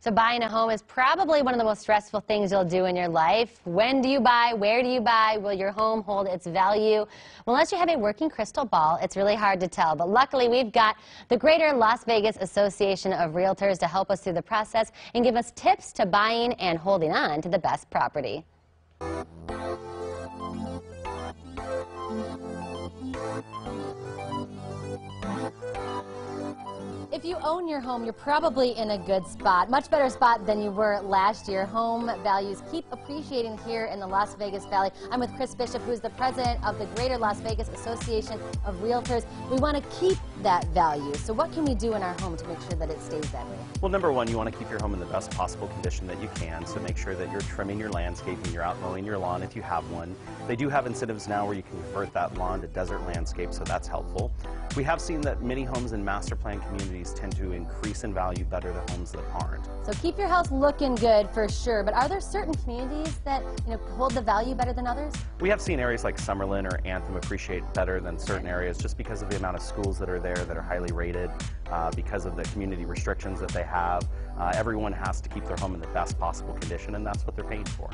So buying a home is probably one of the most stressful things you'll do in your life. When do you buy? Where do you buy? Will your home hold its value? Well, unless you have a working crystal ball, it's really hard to tell. But luckily, we've got the Greater Las Vegas Association of Realtors to help us through the process and give us tips to buying and holding on to the best property. If you own your home, you're probably in a good spot, much better spot than you were last year. Home values keep appreciating here in the Las Vegas Valley. I'm with Chris Bishop, who's the president of the Greater Las Vegas Association of Realtors. We want to keep that value. So what can we do in our home to make sure that it stays that way? Well, number one, you want to keep your home in the best possible condition that you can. So make sure that you're trimming your landscaping, you're out mowing your lawn if you have one. They do have incentives now where you can convert that lawn to desert landscape, so that's helpful. We have seen that many homes in master plan communities tend to increase in value better than homes that aren't. So keep your house looking good for sure, but are there certain communities that hold the value better than others? We have seen areas like Summerlin or Anthem appreciate better than certain areas just because of the amount of schools that are there that are highly rated, because of the community restrictions that they have. Everyone has to keep their home in the best possible condition, and that's what they're paying for.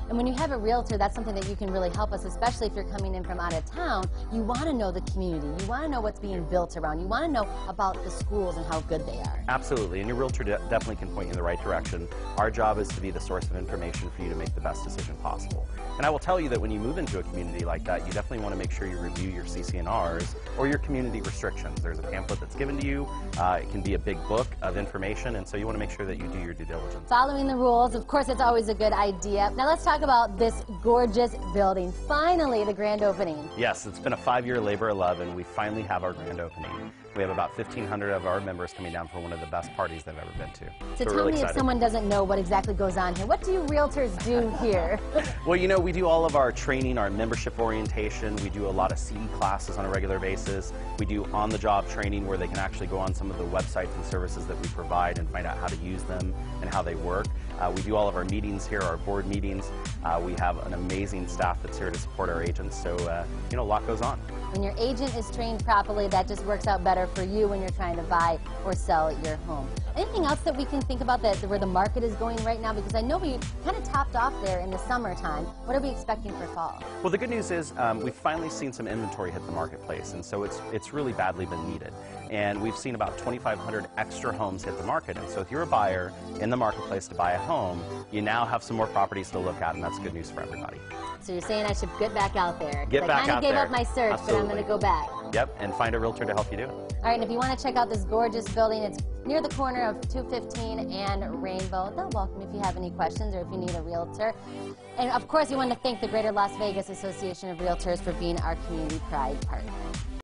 And when you have a realtor, that's something that you can really help us, especially if you're coming in from out of town. You want to know the community. You want to know what's being built around. You want to know about the schools and how good they are. Absolutely, and your realtor definitely can point you in the right direction. Our job is to be the source of information for you to make the best decision possible. And I will tell you that when you move into a community like that, you definitely want to make sure you review your CC&Rs or your community restrictions. There's a pamphlet that's given to you. It can be a big book of information, and so you want to make sure that you do your due diligence. Following the rules, of course, it's always a good idea. Now let's talk about this gorgeous building. Finally, the grand opening. Yes, it's been a 5-year labor of love, and we finally have our grand opening. We have about 1,500 of our members coming down for one of the best parties they've ever been to. So tell me, if someone doesn't know what exactly goes on here, what do you realtors do here? Well, you know, we do all of our training, our membership orientation. We do a lot of CE classes on a regular basis. We do on-the-job training where they can actually go on some of the websites and services that we provide and find out how to use them and how they work. We do all of our meetings here, our board meetings. We have an amazing staff that's here to support our agents, so you know, a lot goes on. When your agent is trained properly, that just works out better for you when you're trying to buy or sell your home. Anything else that we can think about where the market is going right now? Because I know we kind of topped off there in the summertime. What are we expecting for fall? Well, the good news is we've finally seen some inventory hit the marketplace, and so it's really badly been needed. And we've seen about 2,500 extra homes hit the market. And so if you're a buyer in the marketplace to buy a home, you now have some more properties to look at, and that's good news for everybody. So you're saying I should get back out there? Get back out there. I kind of gave up my search, Absolutely. but I'm going to go back. Yep, and find a realtor to help you do it. All right, and if you want to check out this gorgeous building, it's near the corner of 215 and Rainbow. They'll welcome if you have any questions or if you need a realtor. And of course, we want to thank the Greater Las Vegas Association of Realtors for being our community pride partner.